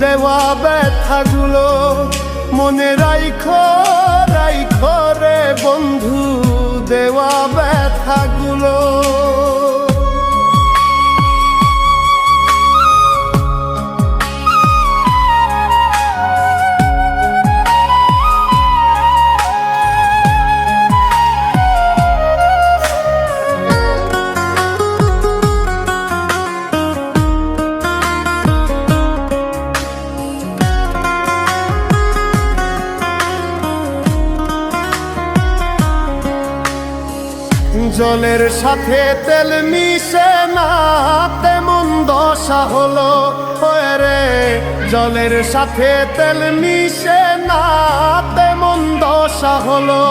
দেওয়া ব্যথাগুলো মনে রাইখো রাইখো রে বন্ধু, দেওয়া ব্যথাগুলো। জলের সাথে তেল মিশে না তেমন দশা হলো রে, জলের সাথে তেল মিশে না তেমন দশা হলো।